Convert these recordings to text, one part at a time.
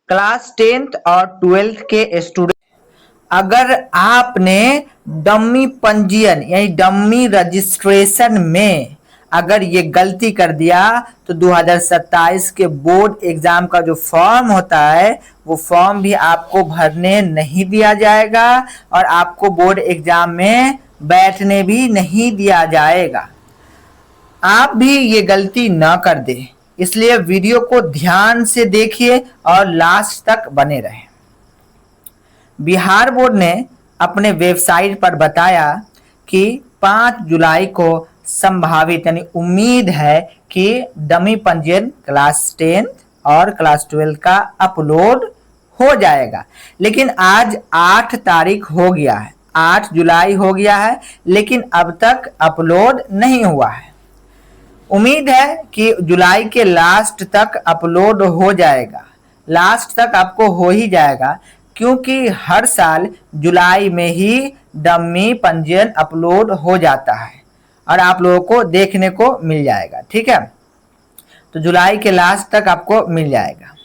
Class 10th और 12th के student, अगर आपने डमी पंजीयन यानी डमी रजिस्ट्रेशन में अगर ये गलती कर दिया तो 2027 के बोर्ड एग्जाम का जो फॉर्म होता है वो फॉर्म भी आपको भरने नहीं दिया जाएगा और आपको बोर्ड एग्जाम में बैठने भी नहीं दिया जाएगा। आप भी ये गलती ना कर दे, इसलिए वीडियो को ध्यान से देखिए और लास्ट तक बने रहें। बिहार बोर्ड ने अपने वेबसाइट पर बताया कि 5 जुलाई को संभावित यानी उम्मीद है कि डमी पंजीयन क्लास 10 और क्लास 12 का अपलोड हो जाएगा। लेकिन आज 8 तारीख हो गया है, 8 जुलाई हो गया है, लेकिन अब तक अपलोड नहीं हुआ है। उम्मीद है कि जुलाई के लास्ट तक अपलोड हो जाएगा, लास्ट तक आपको हो ही जाएगा, क्योंकि हर साल जुलाई में ही डमी पंजीयन अपलोड हो जाता है और आप लोगों को देखने को मिल जाएगा। ठीक है, तो जुलाई के लास्ट तक आपको मिल जाएगा।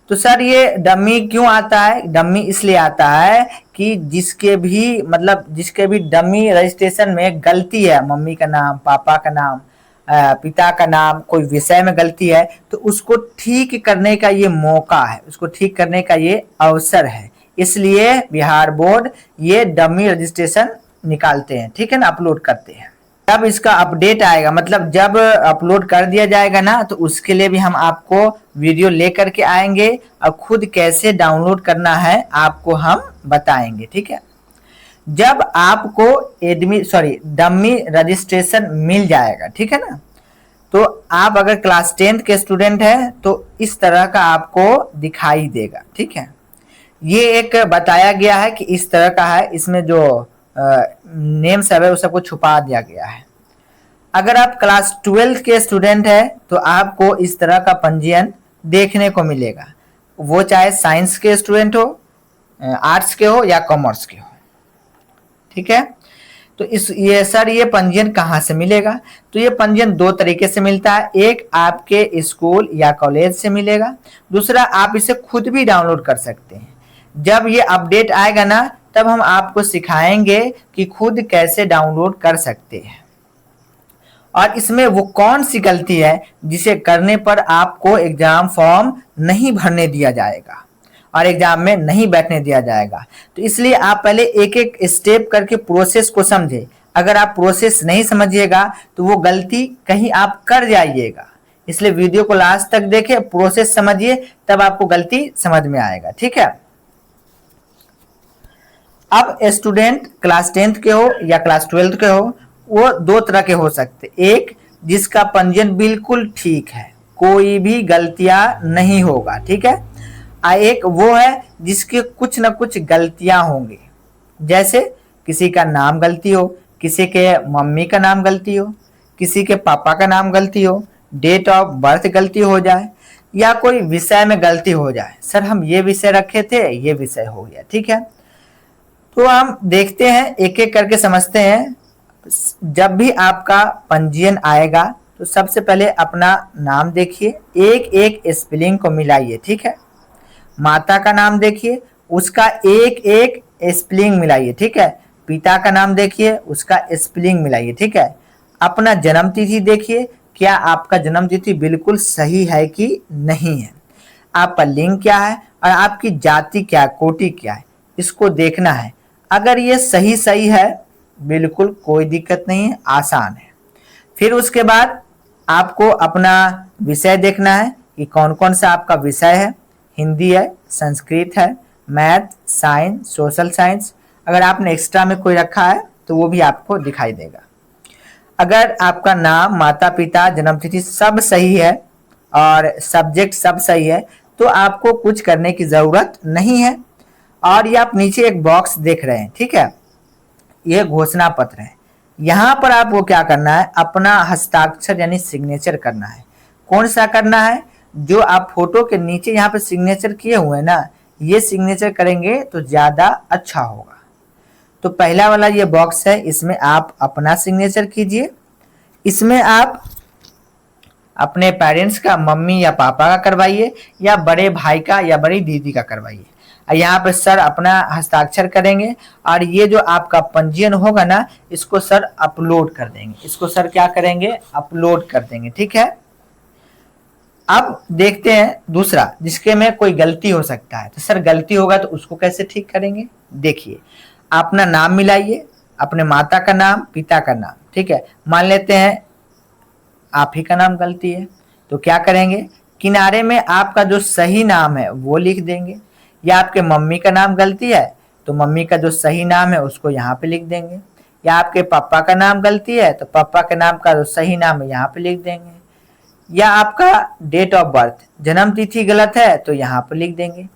तो सर ये डमी क्यों आता है? डमी इसलिए आता है कि जिसके भी डमी रजिस्ट्रेशन में गलती है, मम्मी का नाम, पापा का नाम, पिता का नाम, कोई विषय में गलती है, तो उसको ठीक करने का ये मौका है, उसको ठीक करने का ये अवसर है। इसलिए बिहार बोर्ड ये डमी रजिस्ट्रेशन निकालते हैं, ठीक है ना, अपलोड करते हैं। जब इसका अपडेट आएगा, मतलब जब अपलोड कर दिया जाएगा ना, तो उसके लिए भी हम आपको वीडियो लेकर के आएंगे और खुद कैसे डाउनलोड करना है आपको हम बताएंगे। ठीक है, जब आपको डमी रजिस्ट्रेशन मिल जाएगा, ठीक है ना, तो आप अगर क्लास 10th के स्टूडेंट हैं तो इस तरह का आपको दिखाई देगा। ठीक है, ये एक बताया गया है कि इस तरह का है, इसमें जो नेम सब है वो सबको छुपा दिया गया है। अगर आप क्लास 12th के स्टूडेंट हैं तो आपको इस तरह का पंजीयन देखने को मिलेगा, वो चाहे साइंस के स्टूडेंट हो, आर्ट्स के हो या कॉमर्स के हो। ठीक है, तो ये पंजीयन कहाँ से मिलेगा? तो ये पंजीयन 2 तरीके से मिलता है। एक आपके स्कूल या कॉलेज से मिलेगा, दूसरा आप इसे खुद भी डाउनलोड कर सकते हैं। जब ये अपडेट आएगा ना, तब हम आपको सिखाएंगे कि खुद कैसे डाउनलोड कर सकते हैं और इसमें वो कौन सी गलती है जिसे करने पर आपको एग्जाम फॉर्म नहीं भरने दिया जाएगा और एग्जाम में नहीं बैठने दिया जाएगा। तो इसलिए आप पहले एक एक स्टेप करके प्रोसेस को समझे। अगर आप प्रोसेस नहीं समझिएगा तो वो गलती कहीं आप कर जाइएगा, इसलिए वीडियो को लास्ट तक देखें, प्रोसेस समझिए, तब आपको गलती समझ में आएगा। ठीक है, अब स्टूडेंट क्लास 10th के हो या क्लास 12th के हो, वो 2 तरह के हो सकते। एक जिसका पंजीयन बिल्कुल ठीक है, कोई भी गलतियां नहीं होगा। ठीक है, एक वो है जिसके कुछ ना कुछ गलतियां होंगी, जैसे किसी का नाम गलती हो, किसी के मम्मी का नाम गलती हो, किसी के पापा का नाम गलती हो, डेट ऑफ बर्थ गलती हो जाए या कोई विषय में गलती हो जाए। सर हम ये विषय रखे थे, ये विषय हो गया। ठीक है, तो हम देखते हैं, एक एक करके समझते हैं। जब भी आपका पंजीयन आएगा तो सबसे पहले अपना नाम देखिए, एक एक स्पेलिंग को मिलाइए। ठीक है, माता का नाम देखिए, उसका एक एक स्पेलिंग मिलाइए। ठीक है, पिता का नाम देखिए, उसका स्पेलिंग मिलाइए। ठीक है, अपना जन्म तिथि देखिए, क्या आपका जन्म तिथि बिल्कुल सही है कि नहीं है, आपका लिंग क्या है और आपकी जाति क्या, कोटि क्या है, इसको देखना है। अगर ये सही है, बिल्कुल कोई दिक्कत नहीं है, आसान है। फिर उसके बाद आपको अपना विषय देखना है कि कौन कौन सा आपका विषय है, हिंदी है, संस्कृत है, मैथ, साइंस, सोशल साइंस। अगर आपने एक्स्ट्रा में कोई रखा है तो वो भी आपको दिखाई देगा। अगर आपका नाम, माता पिता, जन्मतिथि सब सही है और सब्जेक्ट सब सही है तो आपको कुछ करने की ज़रूरत नहीं है। और ये आप नीचे एक बॉक्स देख रहे हैं, ठीक है, ये घोषणा पत्र है। यहाँ पर आपको क्या करना है, अपना हस्ताक्षर यानी सिग्नेचर करना है। कौन सा करना है? जो आप फोटो के नीचे यहाँ पे सिग्नेचर किए हुए हैं ना, ये सिग्नेचर करेंगे तो ज़्यादा अच्छा होगा। तो पहला वाला ये बॉक्स है, इसमें आप अपना सिग्नेचर कीजिए। इसमें आप अपने पेरेंट्स का, मम्मी या पापा का करवाइए, या बड़े भाई का या बड़ी दीदी का करवाइए। यहाँ पे सर अपना हस्ताक्षर करेंगे और ये जो आपका पंजीयन होगा ना, इसको सर अपलोड कर देंगे। इसको सर क्या करेंगे? अपलोड कर देंगे। ठीक है। अब देखते हैं दूसरा, जिसके में कोई गलती हो सकता है। तो सर गलती होगा तो उसको कैसे ठीक करेंगे? देखिए, अपना नाम मिलाइए, अपने माता का नाम, पिता का नाम। ठीक है। मान लेते हैं आप ही का नाम गलती है, तो क्या करेंगे? किनारे में आपका जो सही नाम है वो लिख देंगे। या आपके मम्मी का नाम गलती है तो मम्मी का जो सही नाम है उसको यहाँ पे लिख देंगे। या आपके पापा का नाम गलती है तो पापा के नाम का जो सही नाम है यहाँ पे लिख देंगे। या आपका डेट ऑफ बर्थ, जन्म तिथि गलत है तो यहाँ पे लिख देंगे।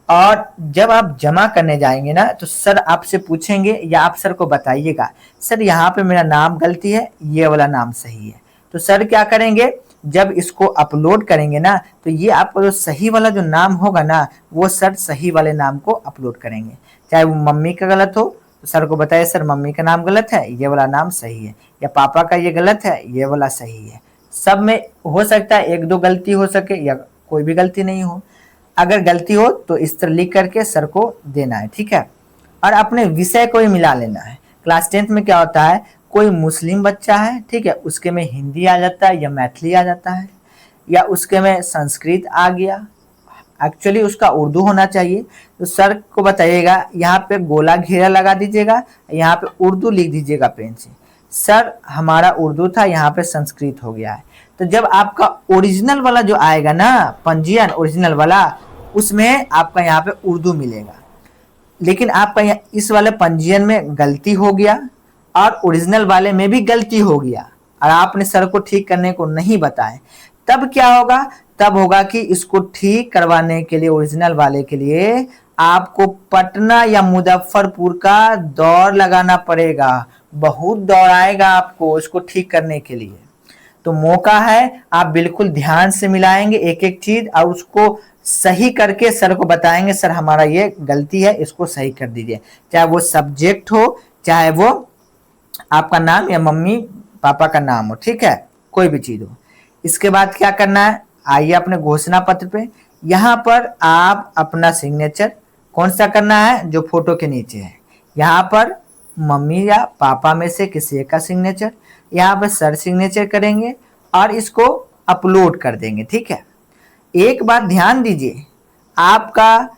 और जब आप जमा करने जाएंगे ना, तो सर आपसे पूछेंगे या आप सर को बताइएगा, सर यहाँ पे मेरा नाम गलती है, ये वाला नाम सही है। तो सर क्या करेंगे? जब इसको अपलोड करेंगे ना, तो ये आपका जो सही वाला जो नाम होगा ना, वो सर सही वाले नाम को अपलोड करेंगे। चाहे वो मम्मी का गलत हो तो सर को बताइए, सर मम्मी का नाम गलत है, ये वाला नाम सही है। या पापा का ये गलत है, ये वाला सही है। सब में हो सकता है एक दो गलती हो सके या कोई भी गलती नहीं हो। अगर गलती हो तो इस तरह लिख करके सर को देना है। ठीक है। और अपने विषय को ही मिला लेना है। क्लास 10th में क्या होता है, कोई मुस्लिम बच्चा है, ठीक है, उसके में हिंदी आ जाता है या मैथिली आ जाता है, या उसके में संस्कृत आ गया, एक्चुअली उसका उर्दू होना चाहिए। तो सर को बताइएगा, यहाँ पे गोला घेरा लगा दीजिएगा, यहाँ पे उर्दू लिख दीजिएगा पेन से। सर हमारा उर्दू था, यहाँ पे संस्कृत हो गया है। तो जब आपका ओरिजिनल वाला जो आएगा ना, पंजीयन ओरिजिनल वाला, उसमें आपका यहाँ पे उर्दू मिलेगा। लेकिन आपका इस वाले पंजीयन में गलती हो गया और ओरिजिनल वाले में भी गलती हो गया और आपने सर को ठीक करने को नहीं बताए, तब क्या होगा? तब होगा कि इसको ठीक करवाने के लिए, ओरिजिनल वाले के लिए आपको पटना या मुजफ्फरपुर का दौड़ लगाना पड़ेगा। बहुत दौड़ आएगा आपको इसको ठीक करने के लिए। तो मौका है, आप बिल्कुल ध्यान से मिलाएंगे एक एक चीज और उसको सही करके सर को बताएंगे, सर हमारा ये गलती है, इसको सही कर दीजिए। चाहे वो सब्जेक्ट हो, चाहे वो आपका नाम या मम्मी पापा का नाम हो। ठीक है, कोई भी चीज हो। इसके बाद क्या करना है? आइए अपने घोषणा पत्र पे। यहाँ पर आप अपना सिग्नेचर कौन सा करना है? जो फोटो के नीचे है। यहाँ पर मम्मी या पापा में से किसी एक का सिग्नेचर, यहाँ पर सर सिग्नेचर करेंगे और इसको अपलोड कर देंगे। ठीक है। एक बात ध्यान दीजिए, आपका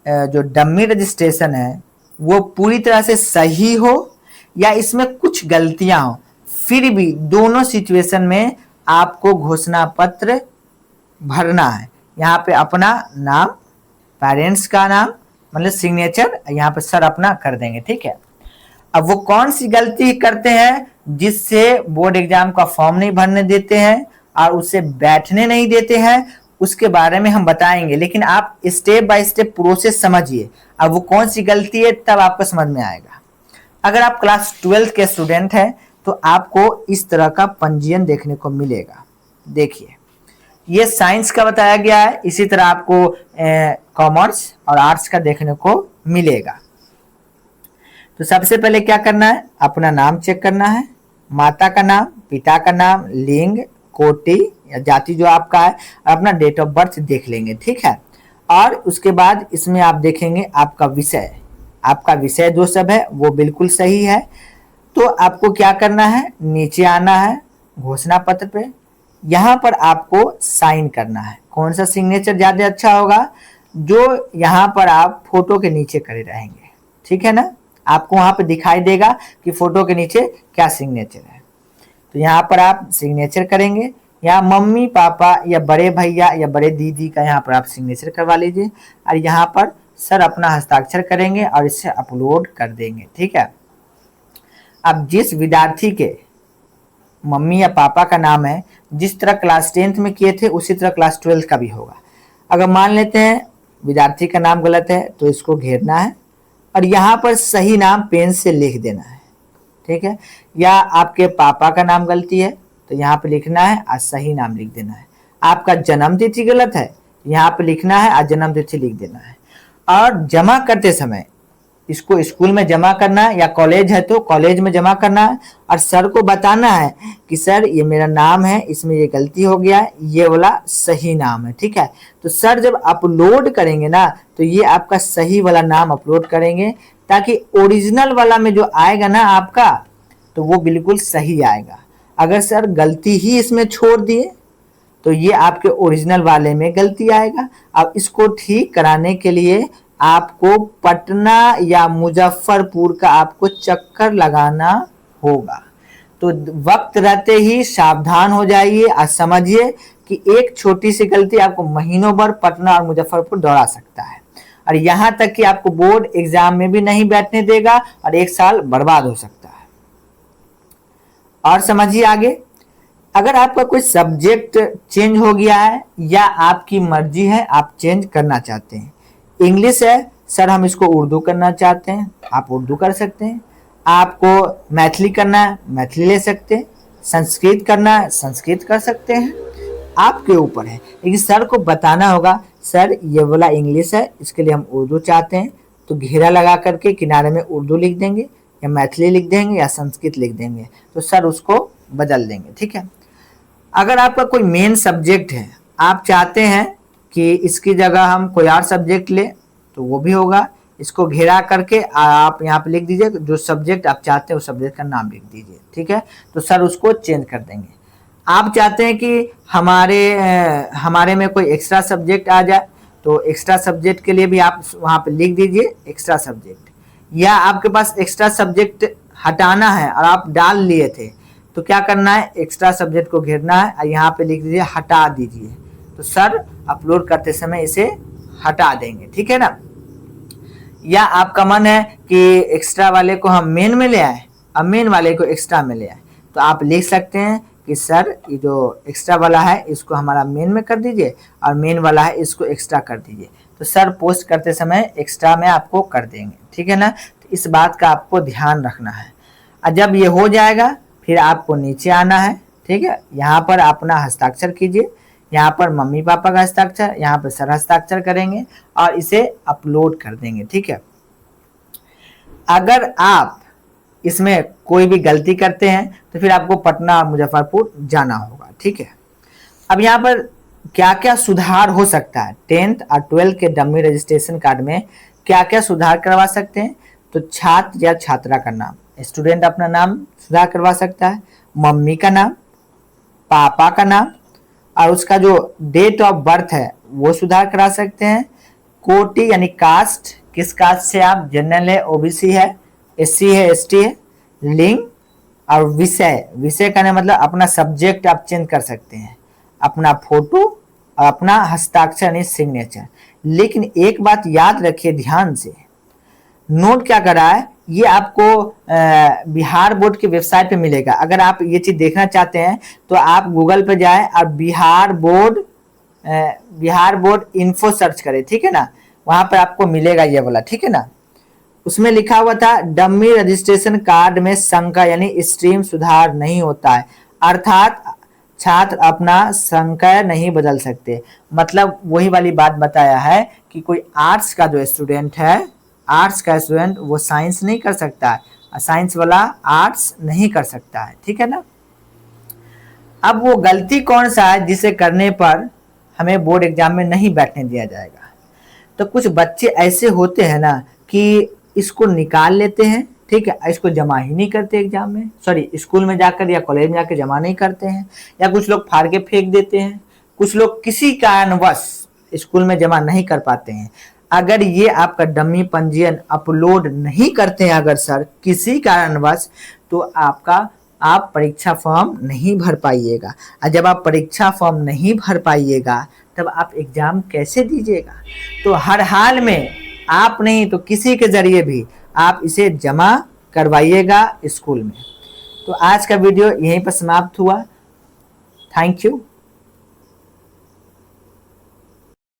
जो डमी रजिस्ट्रेशन है वो पूरी तरह से सही हो या इसमें कुछ गलतियां हो, फिर भी दोनों सिचुएशन में आपको घोषणा पत्र भरना है। यहाँ पे अपना नाम, पेरेंट्स का नाम, मतलब सिग्नेचर यहाँ पे सर अपना कर देंगे। ठीक है। अब वो कौन सी गलती करते हैं जिससे बोर्ड एग्जाम का फॉर्म नहीं भरने देते हैं और उसे बैठने नहीं देते हैं, उसके बारे में हम बताएंगे। लेकिन आप स्टेप बाय स्टेप प्रोसेस समझिए। अब वो कौन सी गलती है तब आपको समझ में आएगा। अगर आप क्लास 12 के स्टूडेंट हैं तो आपको इस तरह का पंजीयन देखने को मिलेगा। देखिए, ये साइंस का बताया गया है, इसी तरह आपको कॉमर्स और आर्ट्स का देखने को मिलेगा। तो सबसे पहले क्या करना है? अपना नाम चेक करना है, माता का नाम, पिता का नाम, लिंग, कोटि या जाति जो आपका है, अपना डेट ऑफ बर्थ देख लेंगे। ठीक है। और उसके बाद इसमें आप देखेंगे आपका विषय, आपका विषय जो सब है वो बिल्कुल सही है। तो आपको क्या करना है? नीचे आना है घोषणा पत्र पे, यहाँ पर आपको साइन करना है। कौन सा सिग्नेचर ज्यादा अच्छा होगा? जो यहाँ पर आप फोटो के नीचे करे रहेंगे। ठीक है ना, आपको वहां पे दिखाई देगा कि फोटो के नीचे क्या सिग्नेचर है। तो यहाँ पर आप सिग्नेचर करेंगे। यहाँ मम्मी पापा या बड़े भैया या बड़े दीदी का यहाँ पर आप सिग्नेचर करवा लीजिए और यहाँ पर सर अपना हस्ताक्षर करेंगे और इसे अपलोड कर देंगे। ठीक है। अब जिस विद्यार्थी के मम्मी या पापा का नाम है, जिस तरह क्लास 10th में किए थे उसी तरह क्लास 12th का भी होगा। अगर मान लेते हैं विद्यार्थी का नाम गलत है तो इसको घेरना है और यहाँ पर सही नाम पेन से लिख देना है। ठीक है। या आपके पापा का नाम गलती है तो यहाँ पे लिखना है और सही नाम लिख देना है। आपका जन्म तिथि गलत है, यहाँ पे लिखना है और जन्म तिथि लिख देना है। और जमा करते समय इसको स्कूल में जमा करना है, या कॉलेज है तो कॉलेज में जमा करना है, और सर को बताना है कि सर ये मेरा नाम है, इसमें ये गलती हो गया है, ये वाला सही नाम है। ठीक है, तो सर जब अपलोड करेंगे ना तो ये आपका सही वाला नाम अपलोड करेंगे, ताकि ओरिजिनल वाला में जो आएगा ना आपका, तो वो बिल्कुल सही आएगा। अगर सर गलती ही इसमें छोड़ दिए तो ये आपके ओरिजिनल वाले में गलती आएगा। अब इसको ठीक कराने के लिए आपको पटना या मुजफ्फरपुर का आपको चक्कर लगाना होगा। तो वक्त रहते ही सावधान हो जाइए और समझिए कि एक छोटी सी गलती आपको महीनों भर पटना और मुजफ्फरपुर दौड़ा सकता है, और यहाँ तक कि आपको बोर्ड एग्जाम में भी नहीं बैठने देगा और 1 साल बर्बाद हो सकता है। और समझिए आगे, अगर आपका कोई सब्जेक्ट चेंज हो गया है या आपकी मर्जी है आप चेंज करना चाहते हैं, इंग्लिश है सर हम इसको उर्दू करना चाहते हैं, आप उर्दू कर सकते हैं। आपको मैथिली करना है मैथिली ले सकते हैं, संस्कृत करना है संस्कृत कर सकते हैं, आपके ऊपर है। लेकिन सर को बताना होगा सर ये वाला इंग्लिश है, इसके लिए हम उर्दू चाहते हैं, तो घेरा लगा करके किनारे में उर्दू लिख देंगे या मैथिली लिख देंगे या संस्कृत लिख देंगे, तो सर उसको बदल देंगे। ठीक है, अगर आपका कोई मेन सब्जेक्ट है, आप चाहते हैं कि इसकी जगह हम कोई और सब्जेक्ट ले, तो वो भी होगा। इसको घेरा करके आप यहाँ पे लिख दीजिए जो सब्जेक्ट आप चाहते हैं उस सब्जेक्ट का नाम लिख दीजिए। ठीक है, तो सर उसको चेंज कर देंगे। आप चाहते हैं कि हमारे में कोई एक्स्ट्रा सब्जेक्ट आ जाए, तो एक्स्ट्रा सब्जेक्ट के लिए भी आप वहाँ पे लिख दीजिए एक्स्ट्रा सब्जेक्ट। या आपके पास एक्स्ट्रा सब्जेक्ट हटाना है और आप डाल लिए थे, तो क्या करना है, एक्स्ट्रा सब्जेक्ट को घेरना है और यहाँ पे लिख दीजिए हटा दीजिए, तो सर अपलोड करते समय इसे हटा देंगे। ठीक है ना। या आपका मन है कि एक्स्ट्रा वाले को हम मेन में ले आए और मेन वाले को एक्स्ट्रा में ले आए, तो आप लिख सकते हैं कि सर ये जो एक्स्ट्रा वाला है इसको हमारा मेन में कर दीजिए और मेन वाला है इसको एक्स्ट्रा कर दीजिए, तो सर पोस्ट करते समय एक्स्ट्रा में आपको कर देंगे। ठीक है ना, तो इस बात का आपको ध्यान रखना है। और जब ये हो जाएगा फिर आपको नीचे आना है। ठीक है, यहाँ पर अपना हस्ताक्षर कीजिए, यहाँ पर मम्मी पापा का हस्ताक्षर, यहाँ पर सर हस्ताक्षर करेंगे और इसे अपलोड कर देंगे। ठीक है, अगर आप इसमें कोई भी गलती करते हैं तो फिर आपको पटना और मुजफ्फरपुर जाना होगा। ठीक है, अब यहाँ पर क्या क्या सुधार हो सकता है, 10th और 12th के डमी रजिस्ट्रेशन कार्ड में क्या क्या सुधार करवा सकते हैं, तो छात्र या छात्रा का नाम, स्टूडेंट अपना नाम सुधार करवा सकता है, मम्मी का नाम, पापा का नाम और उसका जो डेट ऑफ बर्थ है वो सुधार करा सकते हैं। कोटि यानी कास्ट, किस कास्ट से आप, जनरल है, ओबीसी है, एससी है, एसटी है, लिंग और विषय, विषय का मतलब अपना सब्जेक्ट आप चेंज कर सकते हैं, अपना फोटो और अपना हस्ताक्षर यानी सिग्नेचर। लेकिन एक बात याद रखिए ध्यान से, नोट क्या करा है, ये आपको बिहार बोर्ड की वेबसाइट पे मिलेगा। अगर आप ये चीज देखना चाहते हैं तो आप गूगल पे जाएं और बिहार बोर्ड इन्फो सर्च करें। ठीक है ना, वहां पर आपको मिलेगा ये वाला। ठीक है ना, उसमें लिखा हुआ था डमी रजिस्ट्रेशन कार्ड में संख्या यानी स्ट्रीम सुधार नहीं होता है, अर्थात छात्र अपना संख्या नहीं बदल सकते। मतलब वही वाली बात बताया है कि कोई आर्ट्स का जो स्टूडेंट है, आर्ट्स का स्टूडेंट वो साइंस नहीं कर सकता है, साइंस वाला आर्ट्स नहीं कर सकता है। ठीक है ना। अब वो गलती कौन सा है जिसे करने पर हमें बोर्ड एग्जाम में नहीं बैठने दिया जाएगा, तो कुछ बच्चे ऐसे होते हैं ना कि इसको निकाल लेते हैं, ठीक है, इसको जमा ही नहीं करते एग्जाम में, सॉरी स्कूल में जाकर या कॉलेज में जाकर जमा नहीं करते हैं, या कुछ लोग फाड़ के फेंक देते हैं, कुछ लोग किसी कारणवश स्कूल में जमा नहीं कर पाते हैं। अगर ये आपका डमी पंजीयन अपलोड नहीं करते हैं अगर सर किसी कारणवश, तो आप परीक्षा फॉर्म नहीं भर पाइएगा, और जब आप परीक्षा फॉर्म नहीं भर पाइएगा तब आप एग्जाम कैसे दीजिएगा। तो हर हाल में आप नहीं तो किसी के जरिए भी आप इसे जमा करवाइएगा स्कूल में। तो आज का वीडियो यहीं पर समाप्त हुआ। Thank you.